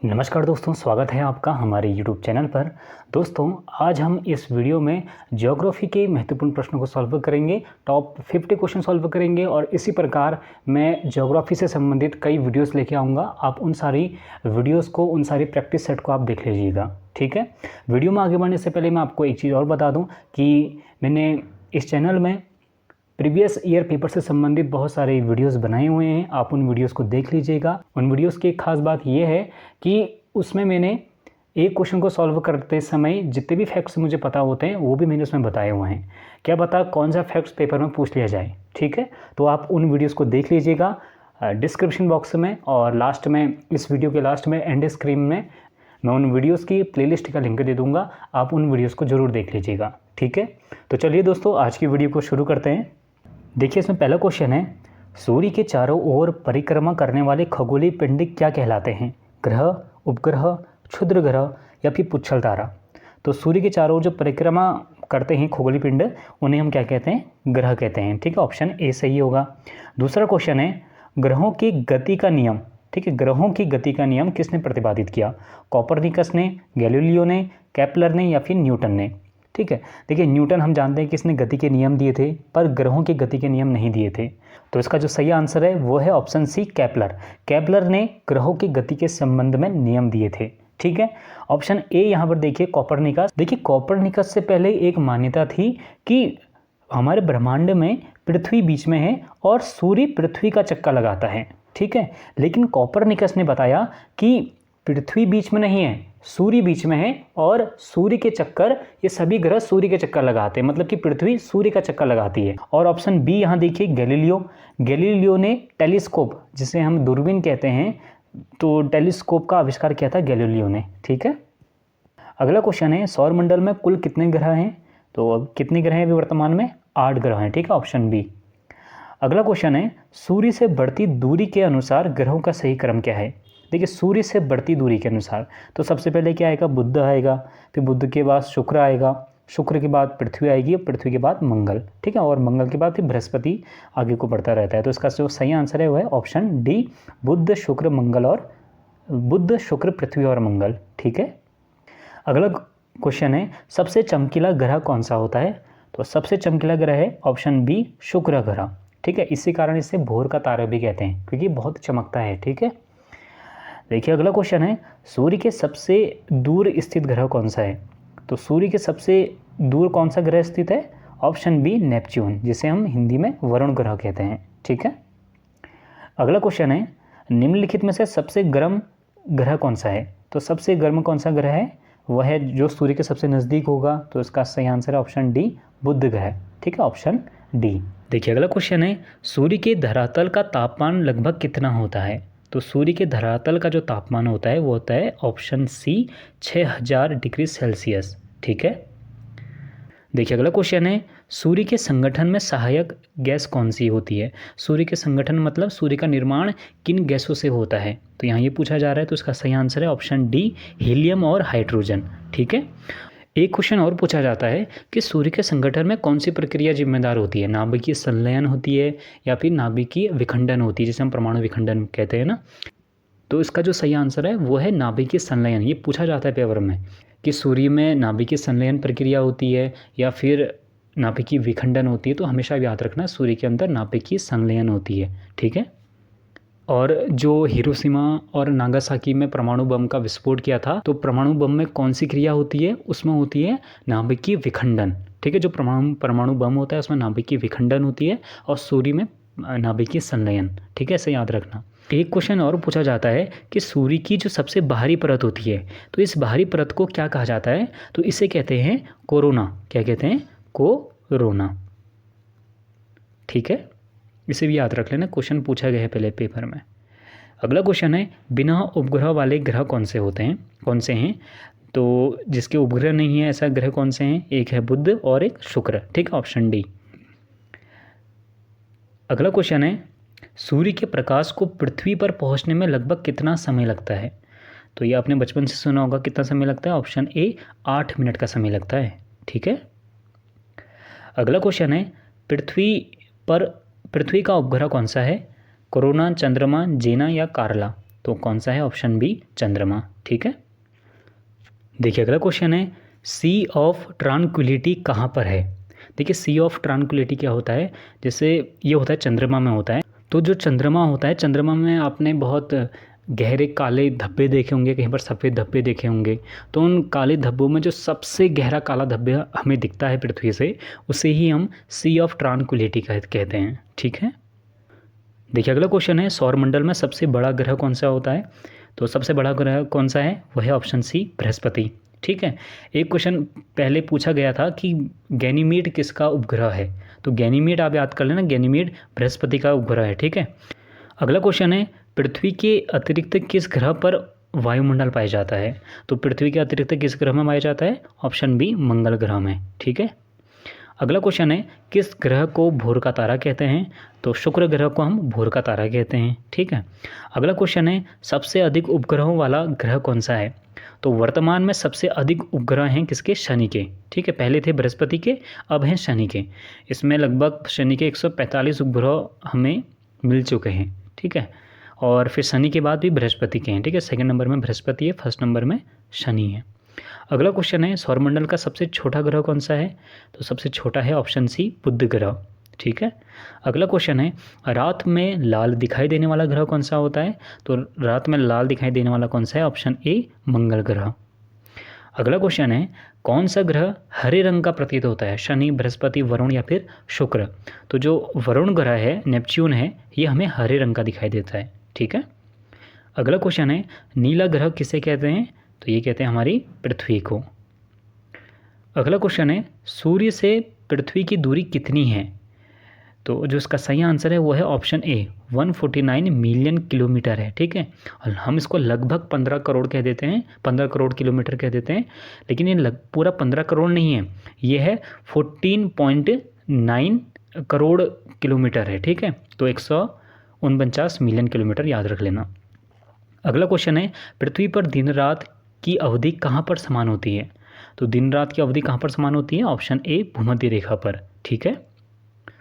नमस्कार दोस्तों, स्वागत है आपका हमारे YouTube चैनल पर। दोस्तों, आज हम इस वीडियो में ज्योग्राफी के महत्वपूर्ण प्रश्नों को सॉल्व करेंगे। टॉप 50 क्वेश्चन सॉल्व करेंगे और इसी प्रकार मैं ज्योग्राफी से संबंधित कई वीडियोस लेके आऊँगा। आप उन सारी वीडियोस को, उन सारी प्रैक्टिस सेट को आप देख लीजिएगा, ठीक है। वीडियो में आगे बढ़ने से पहले मैं आपको एक चीज़ और बता दूँ कि मैंने इस चैनल में प्रीवियस ईयर पेपर से संबंधित बहुत सारे वीडियोस बनाए हुए हैं। आप उन वीडियोस को देख लीजिएगा। उन वीडियोस की एक खास बात यह है कि उसमें मैंने एक क्वेश्चन को सॉल्व करते समय जितने भी फैक्ट्स मुझे पता होते हैं वो भी मैंने उसमें बताए हुए हैं। क्या पता कौन सा फैक्ट्स पेपर में पूछ लिया जाए, ठीक है। तो आप उन वीडियोज़ को देख लीजिएगा डिस्क्रिप्शन बॉक्स में, और लास्ट में, इस वीडियो के लास्ट में एंड स्क्रीन में मैं उन वीडियोस की प्लेलिस्ट का लिंक दे दूंगा। आप उन वीडियोस को ज़रूर देख लीजिएगा, ठीक है। तो चलिए दोस्तों, आज की वीडियो को शुरू करते हैं। देखिए, इसमें पहला क्वेश्चन है, सूर्य के चारों ओर परिक्रमा करने वाले खगोलीय पिंड क्या कहलाते हैं? ग्रह, उपग्रह, क्षुद्र ग्रह या फिर पुच्छल तारा? तो सूर्य के चारों ओर जो परिक्रमा करते हैं खगोलीय पिंड, उन्हें हम क्या कहते हैं? ग्रह कहते हैं, ठीक है। ऑप्शन ए सही होगा। दूसरा क्वेश्चन है, ग्रहों की गति का नियम, ठीक है, ग्रहों की गति का नियम किसने प्रतिपादित किया? कोपरनिकस ने, गैलीलियो ने, केपलर ने या फिर न्यूटन ने? ठीक है। देखिए, न्यूटन हम जानते हैं कि इसने गति के नियम दिए थे, पर ग्रहों के गति के नियम नहीं दिए थे। तो इसका जो सही आंसर है वो है ऑप्शन सी, केपलर। केपलर ने ग्रहों की गति के संबंध में नियम दिए थे, ठीक है। ऑप्शन ए यहाँ पर देखिए, कोपरनिकस। देखिए, कोपरनिकस से पहले एक मान्यता थी कि हमारे ब्रह्मांड में पृथ्वी बीच में है और सूर्य पृथ्वी का चक्कर लगाता है, ठीक है। लेकिन कोपरनिकस ने बताया कि पृथ्वी बीच में नहीं है, सूर्य बीच में है, और सूर्य के चक्कर, ये सभी ग्रह सूर्य के चक्कर लगाते हैं, मतलब कि पृथ्वी सूर्य का चक्कर लगाती है। और ऑप्शन बी यहाँ देखिए, गैलीलियो। गैलीलियो ने टेलीस्कोप, जिसे हम दूरबीन कहते हैं, तो टेलीस्कोप का आविष्कार किया था गैलीलियो ने, ठीक है। अगला क्वेश्चन है, सौरमंडल में कुल कितने ग्रह हैं? तो कितने ग्रह हैं वर्तमान में? 8 ग्रह हैं, ठीक है, ऑप्शन बी। अगला क्वेश्चन है, सूर्य से बढ़ती दूरी के अनुसार ग्रहों का सही क्रम क्या है? देखिए, सूर्य से बढ़ती दूरी के अनुसार तो सबसे पहले क्या आएगा? बुध आएगा, फिर बुध के बाद शुक्र आएगा, शुक्र के बाद पृथ्वी आएगी, पृथ्वी के बाद मंगल, ठीक है, और मंगल के बाद फिर बृहस्पति आगे को बढ़ता रहता है। तो इसका जो सही आंसर है वो है ऑप्शन डी, बुध शुक्र मंगल, और बुध शुक्र पृथ्वी और मंगल, ठीक है। अगला क्वेश्चन है, सबसे चमकीला ग्रह कौन सा होता है? तो सबसे चमकीला ग्रह है ऑप्शन बी, शुक्र ग्रह, ठीक है। इसी कारण इसे भोर का तारा भी कहते हैं, क्योंकि बहुत चमकता है, ठीक है। देखिए, अगला क्वेश्चन है, सूर्य के सबसे दूर स्थित ग्रह कौन सा है? तो सूर्य के सबसे दूर कौन सा ग्रह स्थित है? ऑप्शन बी, नेपच्यून, जिसे हम हिंदी में वरुण ग्रह कहते हैं, ठीक है। अगला क्वेश्चन है, निम्नलिखित में से सबसे गर्म ग्रह कौन सा है? तो सबसे गर्म कौन सा ग्रह है? वह है जो सूर्य के सबसे नज़दीक होगा। तो इसका सही आंसर है ऑप्शन डी, बुध ग्रह, ठीक है, ऑप्शन डी। देखिए, अगला क्वेश्चन है, सूर्य के धरातल का तापमान लगभग कितना होता है? तो सूर्य के धरातल का जो तापमान होता है वो होता है ऑप्शन सी, 6000 डिग्री सेल्सियस, ठीक है। देखिए, अगला क्वेश्चन है, सूर्य के संगठन में सहायक गैस कौन सी होती है? सूर्य के संगठन मतलब सूर्य का निर्माण किन गैसों से होता है? तो यहाँ ये पूछा जा रहा है, तो इसका सही आंसर है ऑप्शन डी, हीलियम और हाइड्रोजन, ठीक है। एक क्वेश्चन और पूछा जाता है कि सूर्य के संगठन में कौन सी प्रक्रिया जिम्मेदार होती है? नाभिकीय संलयन होती है या फिर नाभिकीय विखंडन होती है, जिसे हम परमाणु विखंडन कहते हैं ना। तो इसका जो सही आंसर है वो है नाभिकीय संलयन। ये पूछा जाता है पेपर में कि सूर्य में नाभिकीय संलयन प्रक्रिया होती है या फिर नाभिकीय विखंडन होती है। तो हमेशा याद रखना, सूर्य के अंदर नाभिकीय संलयन होती है, ठीक है। और जो हिरोशिमा और नागासाकी में परमाणु बम का विस्फोट किया था, तो परमाणु बम में कौन सी क्रिया होती है? उसमें होती है नाभिकीय विखंडन, ठीक है। जो परमाणु बम होता है उसमें नाभिकीय विखंडन होती है, और सूर्य में नाभिकीय संलयन, ठीक है, ऐसे याद रखना। एक क्वेश्चन और पूछा जाता है कि सूर्य की जो सबसे बाहरी परत होती है, तो इस बाहरी परत को क्या कहा जाता है? तो इसे कहते हैं कोरोना। क्या कहते हैं? कोरोना, ठीक है। इसे भी याद रख लेना, क्वेश्चन पूछा गया है पहले पेपर में। अगला क्वेश्चन है, बिना उपग्रह वाले ग्रह कौन से होते हैं, कौन से हैं? तो जिसके उपग्रह नहीं है ऐसा ग्रह कौन से हैं? एक है बुध और एक शुक्र, ठीक है, ऑप्शन डी। अगला क्वेश्चन है, सूर्य के प्रकाश को पृथ्वी पर पहुंचने में लगभग कितना समय लगता है? तो ये आपने बचपन से सुना होगा, कितना समय लगता है? ऑप्शन ए, 8 मिनट का समय लगता है, ठीक है। अगला क्वेश्चन है, पृथ्वी का उपग्रह कौन सा है? कोरोना, चंद्रमा, जेना या कार्ला? तो कौन सा है? ऑप्शन बी चंद्रमा। ठीक है, देखिए अगला क्वेश्चन है, सी ऑफ ट्रांक्विलिटी कहाँ पर है? देखिए सी ऑफ ट्रांक्विलिटी क्या होता है? जैसे ये होता है चंद्रमा में होता है, तो जो चंद्रमा होता है, चंद्रमा में आपने बहुत गहरे काले धब्बे देखे होंगे, कहीं पर सफ़ेद धब्बे देखे होंगे। तो उन काले धब्बों में जो सबसे गहरा काला धब्बे हमें दिखता है पृथ्वी से, उसे ही हम सी ऑफ ट्रांक्विलिटी कहते हैं। ठीक है, देखिए अगला क्वेश्चन है, सौरमंडल में सबसे बड़ा ग्रह कौन सा होता है? तो सबसे बड़ा ग्रह कौन सा है? वह है ऑप्शन सी बृहस्पति। ठीक है, एक क्वेश्चन पहले पूछा गया था कि गैनीमीड किसका उपग्रह है, तो गैनीमीड आप याद कर लेना, गैनीमीड बृहस्पति का उपग्रह है। ठीक है, अगला क्वेश्चन है, पृथ्वी के अतिरिक्त किस ग्रह पर वायुमंडल पाया जाता है? तो पृथ्वी के अतिरिक्त किस ग्रह में पाया जाता है? ऑप्शन बी मंगल ग्रह में। ठीक है, अगला क्वेश्चन है, किस ग्रह को भोर का तारा कहते हैं? तो शुक्र ग्रह को हम भोर का तारा कहते हैं। ठीक है, अगला क्वेश्चन है, सबसे अधिक उपग्रहों वाला ग्रह कौन सा है? तो वर्तमान में सबसे अधिक उपग्रह हैं किसके? शनि के। ठीक है, पहले थे बृहस्पति के, अब हैं शनि के। इसमें लगभग शनि के 145 उपग्रह हमें मिल चुके हैं। ठीक है, और फिर शनि के बाद भी बृहस्पति के हैं। ठीक है, सेकंड नंबर में बृहस्पति है, फर्स्ट नंबर में शनि है। अगला क्वेश्चन है, सौरमंडल का सबसे छोटा ग्रह कौन सा है? तो सबसे छोटा है ऑप्शन सी बुध ग्रह। ठीक है, अगला क्वेश्चन है, रात में लाल दिखाई देने वाला ग्रह कौन सा होता है? तो रात में लाल दिखाई देने वाला कौन सा है? ऑप्शन ए मंगल ग्रह। अगला क्वेश्चन है, कौन सा ग्रह हरे रंग का प्रतीत होता है? शनि, बृहस्पति, वरुण या फिर शुक्र? तो जो वरुण ग्रह है, नेपच्यून है, ये हमें हरे रंग का दिखाई देता है। ठीक है, अगला क्वेश्चन है, नीला ग्रह किसे कहते हैं? तो ये कहते हैं हमारी पृथ्वी को। अगला क्वेश्चन है, सूर्य से पृथ्वी की दूरी कितनी है? तो जो इसका सही आंसर है वो है ऑप्शन ए 149 मिलियन किलोमीटर है। ठीक है, और हम इसको लगभग 15 करोड़ कह देते हैं, 15 करोड़ किलोमीटर कह देते हैं, लेकिन ये पूरा 15 करोड़ नहीं है, ये है 14.9 करोड़ किलोमीटर है। ठीक है, तो 149 मिलियन किलोमीटर याद रख लेना। अगला क्वेश्चन है, पृथ्वी पर दिन रात की अवधि कहाँ पर समान होती है? तो दिन रात की अवधि कहाँ पर समान होती है? ऑप्शन ए भूमध्य रेखा पर। ठीक है,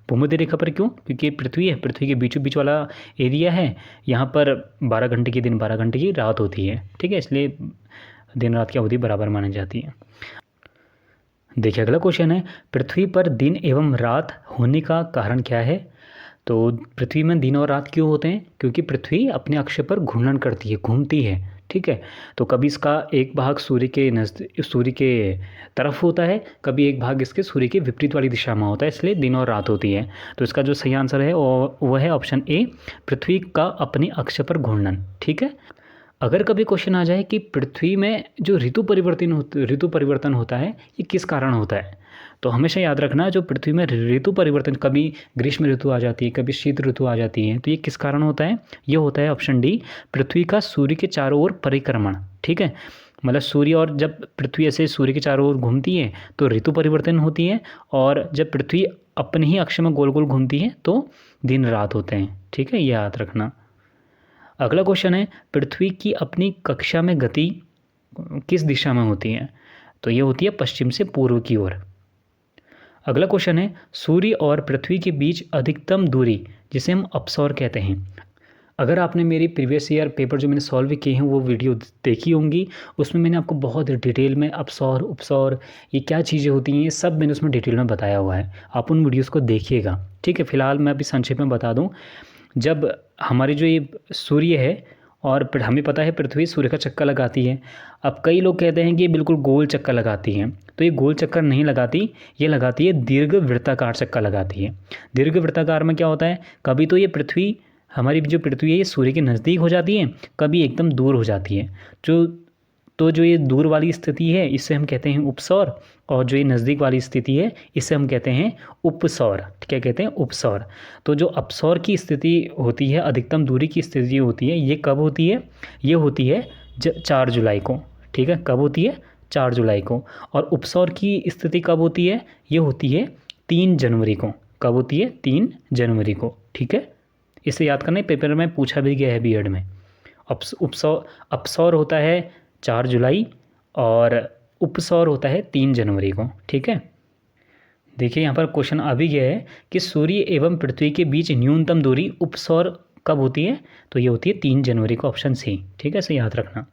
भूमध्य रेखा पर क्यों? क्योंकि पृथ्वी है, पृथ्वी के बीचों बीच वाला एरिया है, यहाँ पर 12 घंटे की दिन 12 घंटे की रात होती है। ठीक है, इसलिए दिन रात की अवधि बराबर मानी जाती है। देखिए अगला क्वेश्चन है, पृथ्वी पर दिन एवं रात होने का कारण क्या है? तो पृथ्वी में दिन और रात क्यों होते हैं? क्योंकि पृथ्वी अपने अक्ष पर घूर्णन करती है, घूमती है। ठीक है, तो कभी इसका एक भाग सूर्य के तरफ होता है, कभी एक भाग इसके सूर्य के विपरीत वाली दिशा में होता है, इसलिए दिन और रात होती है। तो इसका जो सही आंसर है वह है ऑप्शन ए पृथ्वी का अपने अक्ष पर घूर्णन। ठीक है, अगर कभी क्वेश्चन आ जाए कि पृथ्वी में जो ऋतु परिवर्तन होता है ये किस कारण होता है, तो हमेशा याद रखना, जो पृथ्वी में ऋतु परिवर्तन, कभी ग्रीष्म ऋतु आ जाती है, कभी शीत ऋतु आ जाती है, तो ये किस कारण होता है? ये होता है ऑप्शन डी पृथ्वी का सूर्य के चारों ओर परिक्रमण। ठीक है, मतलब सूर्य, और जब पृथ्वी ऐसे सूर्य के चारों ओर घूमती है तो ऋतु परिवर्तन होती है, और जब पृथ्वी अपने ही अक्ष में गोल गोल घूमती है तो दिन रात होते हैं। ठीक है, ये याद रखना। अगला क्वेश्चन है, पृथ्वी की अपनी कक्षा में गति किस दिशा में होती है? तो ये होती है पश्चिम से पूर्व की ओर। अगला क्वेश्चन है, सूर्य और पृथ्वी के बीच अधिकतम दूरी जिसे हम अपसौर कहते हैं। अगर आपने मेरी प्रीवियस ईयर पेपर जो मैंने सॉल्व किए हैं वो वीडियो देखी होंगी, उसमें मैंने आपको बहुत डिटेल में अपसौर, उपसौर, ये क्या चीज़ें होती हैं, ये सब मैंने उसमें डिटेल में बताया हुआ है, आप उन वीडियोज़ को देखिएगा। ठीक है, फिलहाल मैं अभी संक्षेप में बता दूँ, जब हमारी जो ये सूर्य है और हमें पता है पृथ्वी सूर्य का चक्कर लगाती है, अब कई लोग कहते हैं कि ये बिल्कुल गोल चक्कर लगाती है, तो ये गोल चक्कर नहीं लगाती, ये लगाती है दीर्घ वृत्ताकार चक्कर लगाती है। दीर्घ वृत्ताकार में क्या होता है, कभी तो ये पृथ्वी, हमारी जो पृथ्वी है ये सूर्य के नज़दीक हो जाती है, कभी एकदम दूर हो जाती है। जो ये दूर वाली स्थिति है इसे हम कहते हैं उपसौर, और जो ये नज़दीक वाली स्थिति है इसे हम कहते हैं उपसौर। क्या कहते हैं? उपसौर। तो जो अपसौर की स्थिति होती है, अधिकतम दूरी की स्थिति होती है, ये कब होती है? ये होती है 4 जुलाई को। ठीक है, कब होती है? 4 जुलाई को। और उपसौर की स्थिति कब होती है? ये होती है 3 जनवरी को। कब होती है? 3 जनवरी को। ठीक है, इसे याद करना, पेपर में पूछा भी गया है बीएड में। अपसौर होता है 4 जुलाई और उपसौर होता है 3 जनवरी को। ठीक है, देखिए यहाँ पर क्वेश्चन आ भी गया है कि सूर्य एवं पृथ्वी के बीच न्यूनतम दूरी उपसौर कब होती है? तो ये होती है 3 जनवरी को, ऑप्शन सी। ठीक है, इसे याद रखना।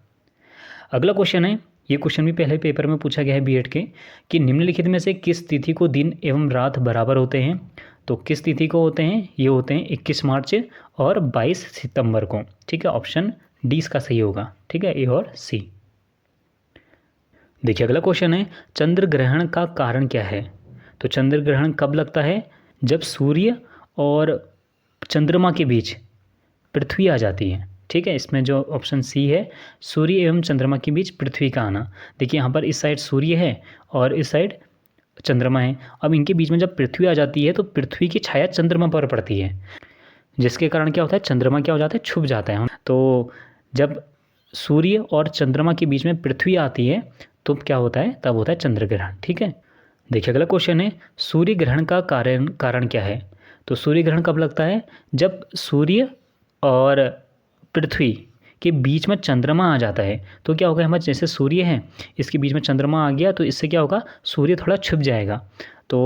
अगला क्वेश्चन है, ये क्वेश्चन भी पहले पेपर में पूछा गया है बीएड के, कि निम्नलिखित में से किस तिथि को दिन एवं रात बराबर होते हैं? तो किस तिथि को होते हैं? ये होते हैं 21 मार्च और 22 सितंबर को। ठीक है, ऑप्शन डी इसका सही होगा। ठीक है, ए और सी। देखिए अगला क्वेश्चन है, चंद्र ग्रहण का कारण क्या है? तो चंद्र ग्रहण कब लगता है? जब सूर्य और चंद्रमा के बीच पृथ्वी आ जाती है। ठीक है, इसमें जो ऑप्शन सी है, सूर्य एवं चंद्रमा के बीच पृथ्वी का आना। देखिए यहाँ पर इस साइड सूर्य है और इस साइड चंद्रमा है। अब इनके बीच में जब पृथ्वी आ जाती है तो पृथ्वी की छाया चंद्रमा पर पड़ती है, जिसके कारण क्या होता है? चंद्रमा क्या हो जाता है? छुप जाता है। तो जब सूर्य और चंद्रमा के बीच में पृथ्वी आती है तो क्या होता है? तब होता है चंद्र ग्रहण। ठीक है, देखिए अगला क्वेश्चन है, सूर्य ग्रहण का कारण क्या है? तो सूर्य ग्रहण कब लगता है? जब सूर्य और पृथ्वी के बीच में चंद्रमा आ जाता है तो क्या होगा? हमारे जैसे सूर्य है, इसके बीच में चंद्रमा आ गया तो इससे क्या होगा? सूर्य थोड़ा छुप जाएगा। तो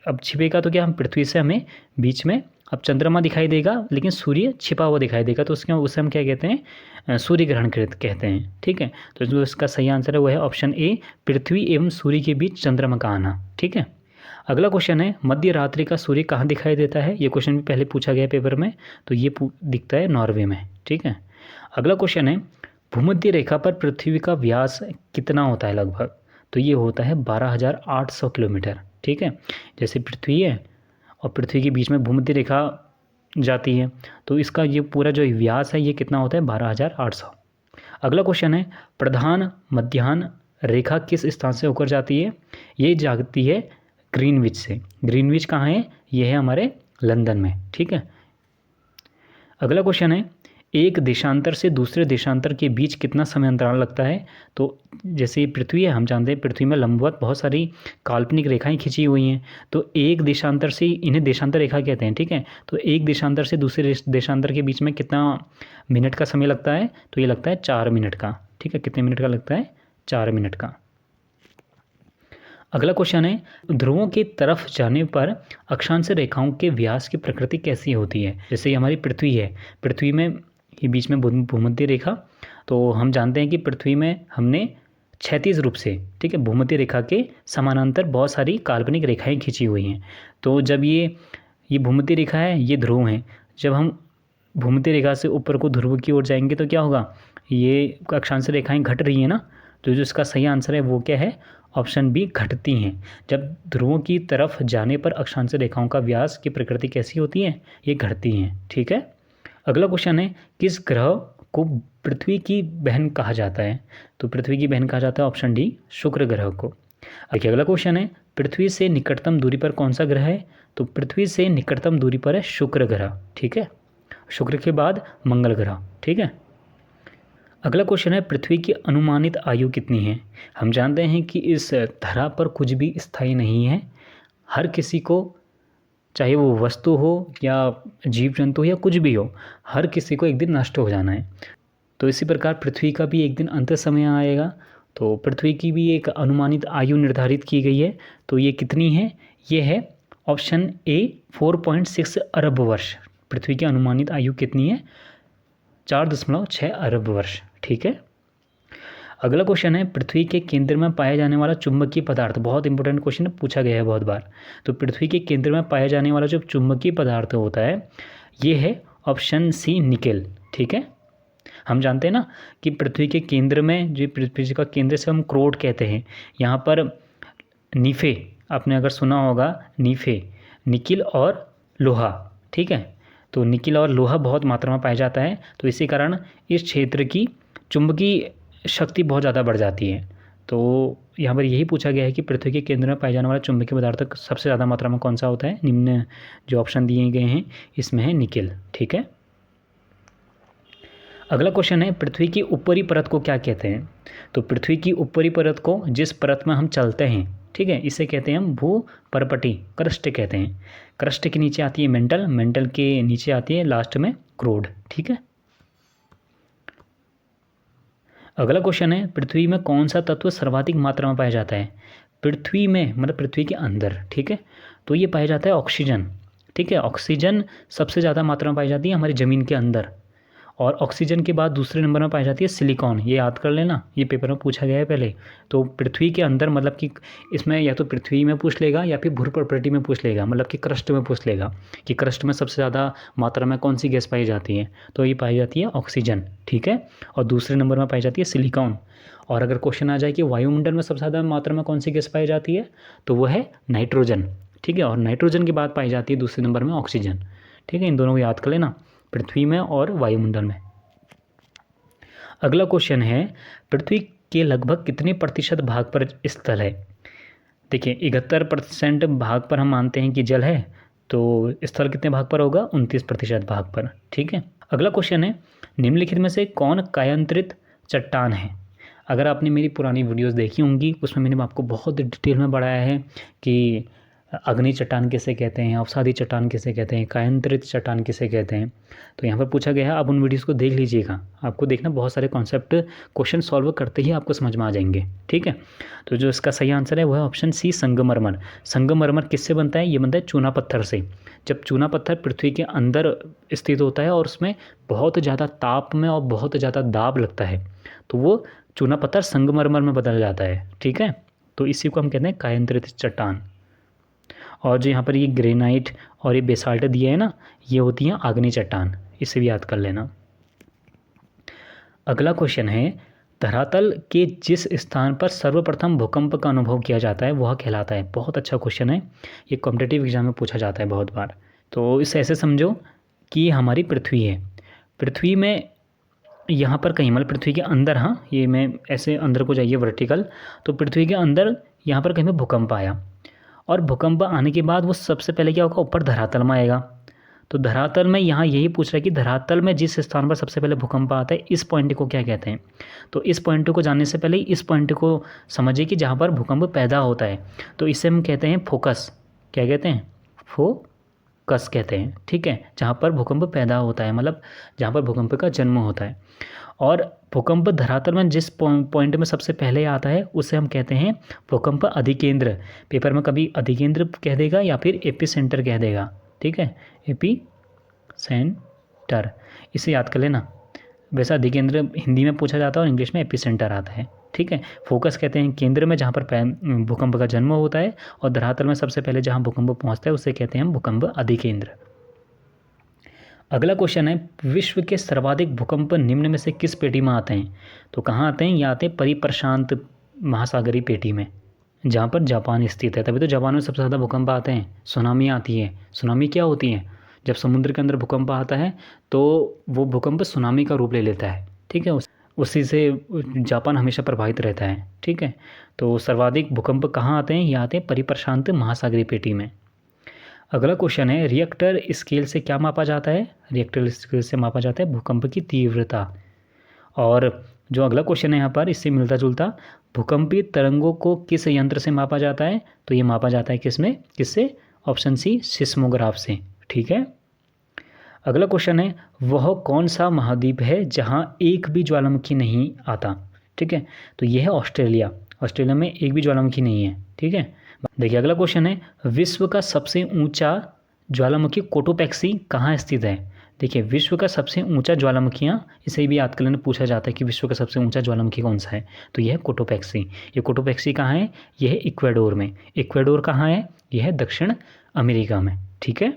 अब छिपेगा तो क्या, हम पृथ्वी से हमें बीच में अब चंद्रमा दिखाई देगा लेकिन सूर्य छिपा हुआ दिखाई देगा, तो उसे हम क्या कहते हैं? सूर्य ग्रहण कहते हैं। ठीक है, तो जो इसका सही आंसर है वो है ऑप्शन ए, पृथ्वी एवं सूर्य के बीच चंद्रमा का आना। ठीक है, अगला क्वेश्चन है, मध्य रात्रि का सूर्य कहाँ दिखाई देता है? ये क्वेश्चन भी पहले पूछा गया पेपर में, तो ये दिखता है नॉर्वे में। ठीक है, अगला क्वेश्चन है, भूमध्य रेखा पर पृथ्वी का व्यास कितना होता है लगभग? तो ये होता है 12,800 किलोमीटर। ठीक है, जैसे पृथ्वी है और पृथ्वी के बीच में भूमध्य रेखा जाती है तो इसका ये पूरा जो व्यास है ये कितना होता है? 12,800। अगला क्वेश्चन है, प्रधान मध्याह्न रेखा किस स्थान से होकर जाती है? ये जाती है ग्रीनविच से। ग्रीनविच कहाँ है? ये है हमारे लंदन में। ठीक है, अगला क्वेश्चन है, एक देशांतर से दूसरे देशांतर के बीच कितना समय अंतराल लगता है? तो जैसे ये पृथ्वी है, हम जानते हैं पृथ्वी में लंबवत बहुत सारी काल्पनिक रेखाएं खिंची हुई हैं, तो एक देशांतर से, इन्हें देशांतर रेखा कहते हैं। ठीक है, तो एक देशांतर से दूसरे देशांतर के बीच में कितना मिनट का समय लगता है? तो ये लगता है 4 मिनट का। ठीक है, कितने मिनट का लगता है? 4 मिनट का। अगला क्वेश्चन है, ध्रुवों की तरफ जाने पर अक्षांश रेखाओं के व्यास की प्रकृति कैसी होती है? जैसे ये हमारी पृथ्वी है, पृथ्वी में ये बीच में भूमध्य रेखा, तो हम जानते हैं कि पृथ्वी में हमने क्षैतिज रूप से, ठीक है, भूमध्य रेखा के समानांतर बहुत सारी काल्पनिक रेखाएं खींची हुई हैं। तो जब ये भूमध्य रेखा है, ये ध्रुव हैं, जब हम भूमध्य रेखा से ऊपर को ध्रुव की ओर जाएंगे तो क्या होगा? ये अक्षांश रेखाएं घट रही हैं ना, तो जो इसका सही आंसर है वो क्या है? ऑप्शन बी, घटती हैं। जब ध्रुवों की तरफ जाने पर अक्षांश रेखाओं का व्यास की प्रकृति कैसी होती है? ये घटती हैं। ठीक है, अगला क्वेश्चन है, किस ग्रह को पृथ्वी की बहन कहा जाता है? तो पृथ्वी की बहन कहा जाता है ऑप्शन डी, शुक्र ग्रह को। देखिए अगला क्वेश्चन है, पृथ्वी से निकटतम दूरी पर कौन सा ग्रह है? तो पृथ्वी से निकटतम दूरी पर है शुक्र ग्रह। ठीक है, शुक्र के बाद मंगल ग्रह। ठीक है, अगला क्वेश्चन है, पृथ्वी की अनुमानित आयु कितनी है? हम जानते हैं कि इस धरा पर कुछ भी स्थायी नहीं है, हर किसी को, चाहे वो वस्तु हो या जीव जंतु हो या कुछ भी हो, हर किसी को एक दिन नष्ट हो जाना है। तो इसी प्रकार पृथ्वी का भी एक दिन अंत समय आएगा, तो पृथ्वी की भी एक अनुमानित आयु निर्धारित की गई है। तो ये कितनी है? ये है ऑप्शन ए, 4.6 अरब वर्ष। पृथ्वी की अनुमानित आयु कितनी है? 4.6 अरब वर्ष। ठीक है, अगला क्वेश्चन है, पृथ्वी के केंद्र में पाया जाने वाला चुंबकीय पदार्थ, बहुत इंपॉर्टेंट क्वेश्चन पूछा गया है बहुत बार। तो पृथ्वी के केंद्र में पाया जाने वाला जो चुंबकीय पदार्थ होता है ये है ऑप्शन सी, निकेल। ठीक है, हम जानते हैं ना कि पृथ्वी के केंद्र में, जो पृथ्वी का केंद्र से हम क्रोड कहते हैं, यहाँ पर नीफे, आपने अगर सुना होगा नीफे, निकिल और लोहा। ठीक है, तो निकिल और लोहा बहुत मात्रा में पाया जाता है, तो इसी कारण इस क्षेत्र की चुंबकीय शक्ति बहुत ज़्यादा बढ़ जाती है। तो यहाँ पर यही पूछा गया है कि पृथ्वी के केंद्र में पाए जाने वाला चुंबकीय पदार्थ सबसे ज़्यादा मात्रा में कौन सा होता है? निम्न जो ऑप्शन दिए गए हैं इसमें है निकेल। ठीक है, अगला क्वेश्चन है, पृथ्वी की ऊपरी परत को क्या कहते हैं? तो पृथ्वी की ऊपरी परत को, जिस परत में हम चलते हैं, ठीक है, इसे कहते हैं हम भू परपटी, क्रस्ट कहते हैं। क्रस्ट के नीचे आती है मेंटल, मेंटल के नीचे आती है लास्ट में क्रोड। ठीक है, अगला क्वेश्चन है, पृथ्वी में कौन सा तत्व सर्वाधिक मात्रा में पाया जाता है? पृथ्वी में मतलब पृथ्वी के अंदर। ठीक है, तो ये पाया जाता है ऑक्सीजन। ठीक है। ऑक्सीजन सबसे ज़्यादा मात्रा में पाई जाती है हमारी ज़मीन के अंदर, और ऑक्सीजन के बाद दूसरे नंबर में पाई जाती है सिलिकॉन। ये याद कर लेना, ये पेपर में पूछा गया है पहले। तो पृथ्वी के अंदर मतलब कि इसमें या तो पृथ्वी में पूछ लेगा या फिर भूर प्रॉपर्टी में पूछ लेगा, मतलब कि क्रस्ट में पूछ लेगा कि क्रस्ट में सबसे ज़्यादा मात्रा में कौन सी गैस पाई जाती है। तो ये पाई जाती है ऑक्सीजन, ठीक है। और दूसरे नंबर में पाई जाती है सिलिकॉन। और अगर क्वेश्चन आ जाए कि वायुमंडल में सबसे ज़्यादा मात्रा में कौन सी गैस पाई जाती है, तो वो है नाइट्रोजन, ठीक है। और नाइट्रोजन के बाद पाई जाती है दूसरे नंबर में ऑक्सीजन, ठीक है। इन दोनों को याद कर लेना, पृथ्वी में और वायुमंडल में। अगला क्वेश्चन है, पृथ्वी के लगभग कितने प्रतिशत भाग पर स्थल है। देखिए 71% भाग पर हम मानते हैं कि जल है, तो स्थल कितने भाग पर होगा, 29% भाग पर, ठीक है। अगला क्वेश्चन है, निम्नलिखित में से कौन कायांतरित चट्टान है। अगर आपने मेरी पुरानी वीडियोस देखी होंगी, उसमें मैंने आपको बहुत डिटेल में बढ़ाया है कि अग्नि चट्टान किसे कहते हैं, अवसादी चट्टान किसे कहते हैं, कायांतरित चट्टान किसे कहते हैं। तो यहाँ पर पूछा गया है, आप उन वीडियोस को देख लीजिएगा। आपको देखना, बहुत सारे कॉन्सेप्ट क्वेश्चन सॉल्व करते ही आपको समझ में आ जाएंगे, ठीक है। तो जो इसका सही आंसर है वो है ऑप्शन सी, संगमरमर। संगमरमर किससे बनता है, ये बनता है चूना पत्थर से। जब चूना पत्थर पृथ्वी के अंदर स्थित होता है और उसमें बहुत ज़्यादा ताप में और बहुत ज़्यादा दाब लगता है, तो वो चूना पत्थर संगमरमर में बदल जाता है, ठीक है। तो इसी को हम कहते हैं कायांतरित चट्टान। और जो यहाँ पर ये ग्रेनाइट और ये बेसाल्ट दिया है ना, ये होती हैं आग्नेय चट्टान, इसे भी याद कर लेना। अगला क्वेश्चन है, धरातल के जिस स्थान पर सर्वप्रथम भूकंप का अनुभव किया जाता है वह कहलाता है। बहुत अच्छा क्वेश्चन है, ये कॉम्पिटिटिव एग्जाम में पूछा जाता है बहुत बार। तो इसे ऐसे समझो कि हमारी पृथ्वी है, पृथ्वी में यहाँ पर कहीं मतलब पृथ्वी के अंदर, हाँ ये मैं ऐसे अंदर को जाइए वर्टिकल, तो पृथ्वी के अंदर यहाँ पर कहीं पर भूकंप आया, और भूकंप आने के बाद वो सबसे पहले क्या होगा, ऊपर धरातल में आएगा। तो धरातल में यहाँ यही पूछ रहा है कि धरातल में जिस स्थान पर सबसे पहले भूकंप आता है, इस पॉइंट को क्या कहते हैं। तो इस पॉइंट को जानने से पहले इस पॉइंट को समझिए कि जहाँ पर भूकंप पैदा होता है, तो इसे हम कहते हैं फोकस। क्या कहते हैं, फोकस कहते हैं, ठीक है। जहाँ पर भूकंप पैदा होता है, मतलब जहाँ पर भूकंप का जन्म होता है। और भूकंप धरातल में जिस पॉइंट में सबसे पहले आता है उसे हम कहते हैं भूकंप अधिकेंद्र। पेपर में कभी अधिकेंद्र कह देगा या फिर एपी सेंटर कह देगा, ठीक है, एपी सेंटर, इसे याद कर लेना। वैसा अधिकेंद्र हिंदी में पूछा जाता है और इंग्लिश में एपी सेंटर आता है, ठीक है। फोकस कहते हैं केंद्र में जहाँ पर भूकंप का जन्म होता है, और धरातल में सबसे पहले जहाँ भूकंप पहुँचता है उसे कहते हैं हम भूकंप अधिकेंद्र। अगला क्वेश्चन है, विश्व के सर्वाधिक भूकंप निम्न में से किस पेटी में आते हैं। तो कहाँ आते हैं, ये आते हैं परिप्रशांत महासागरीय पेटी में, जहाँ पर जापान स्थित है। तभी तो जापान में सबसे ज़्यादा भूकंप आते हैं, सुनामी आती है। सुनामी क्या होती है, जब समुद्र के अंदर भूकंप आता है तो वो भूकंप सुनामी का रूप ले लेता है, ठीक है। उसी से जापान हमेशा प्रभावित रहता है, ठीक है। तो सर्वाधिक भूकंप कहाँ आते हैं, ये आते हैं परिप्रशांत महासागरीय पेटी में। अगला क्वेश्चन है, रिएक्टर स्केल से क्या मापा जाता है। रिएक्टर स्केल से मापा जाता है भूकंप की तीव्रता। और जो अगला क्वेश्चन है यहाँ पर इससे मिलता जुलता, भूकंपीय तरंगों को किस यंत्र से मापा जाता है। तो ये मापा जाता है किसमें, किससे, ऑप्शन सी, सिस्मोग्राफ से, ठीक है। अगला क्वेश्चन है, वह कौन सा महाद्वीप है जहाँ एक भी ज्वालामुखी नहीं आता, ठीक है। तो ये है ऑस्ट्रेलिया। ऑस्ट्रेलिया में एक भी ज्वालामुखी नहीं है, ठीक है। देखिए अगला क्वेश्चन है, विश्व का सबसे ऊंचा ज्वालामुखी कोटोपैक्सी कहाँ स्थित है। देखिए विश्व का सबसे ऊंचा ज्वालामुखियाँ, इसे भी याद कर लेना, पूछा जाता है कि विश्व का सबसे ऊंचा ज्वालामुखी कौन सा है। तो यह है कोटोपैक्सी। ये कोटोपैक्सी कहाँ है, यह है इक्वाडोर में। इक्वाडोर कहाँ है, यह है दक्षिण अमेरिका में, ठीक है।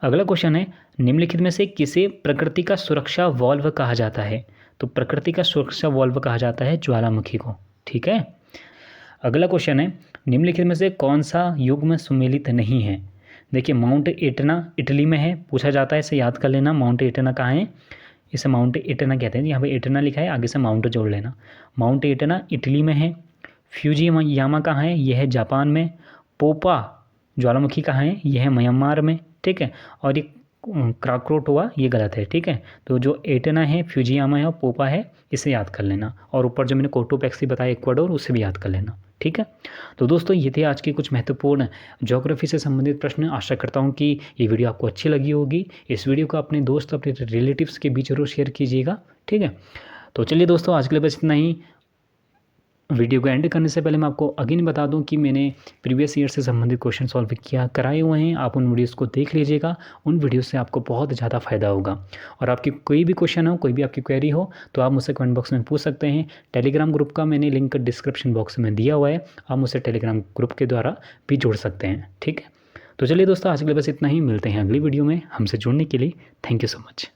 अगला क्वेश्चन है, निम्नलिखित में से किसे प्रकृति का सुरक्षा वॉल्व कहा जाता है। तो प्रकृति का सुरक्षा वॉल्व कहा जाता है ज्वालामुखी को, ठीक है। अगला क्वेश्चन है, निम्नलिखित में से कौन सा युग्म सुमेलित नहीं है। देखिए माउंट एटना इटली में है, पूछा जाता है, इसे याद कर लेना। माउंट एटना कहाँ है, इसे माउंट एटना कहते हैं। यहाँ पे एटना लिखा है, आगे से माउंट जोड़ लेना। माउंट एटना इटली में है। फ्यूजियामा कहाँ है, यह है जापान में। पोपा ज्वालामुखी कहाँ है, यह है म्यांमार में, ठीक है। और ये क्राकोटोआ ये गलत है, ठीक है। तो जो एटना है, फ्यूजियामा है और पोपा है, इसे याद कर लेना। और ऊपर जो मैंने कोटोपैक्सी बताया इक्वाडोर, उसे भी याद कर लेना, ठीक है। तो दोस्तों ये थे आज के कुछ महत्वपूर्ण ज्योग्राफी से संबंधित प्रश्न। आशा करता हूँ कि ये वीडियो आपको अच्छी लगी होगी। इस वीडियो को अपने दोस्त, अपने रिलेटिव्स के बीच जरूर शेयर कीजिएगा, ठीक है। तो चलिए दोस्तों, आज के लिए बस इतना ही। वीडियो को एंड करने से पहले मैं आपको अगेन बता दूं कि मैंने प्रीवियस ईयर से संबंधित क्वेश्चन सॉल्व कराए हुए हैं। आप उन वीडियोस को देख लीजिएगा, उन वीडियो से आपको बहुत ज़्यादा फ़ायदा होगा। और आपकी कोई भी क्वेश्चन हो, कोई भी आपकी क्वेरी हो तो आप मुझसे कमेंट बॉक्स में पूछ सकते हैं। टेलीग्राम ग्रुप का मैंने लिंक डिस्क्रिप्शन बॉक्स में दिया हुआ है, आप मुझसे टेलीग्राम ग्रुप के द्वारा भी जुड़ सकते हैं। ठीक है, तो चलिए दोस्तों, आज के लिए बस इतना ही। मिलते हैं अगली वीडियो में। हमसे जुड़ने के लिए थैंक यू सो मच।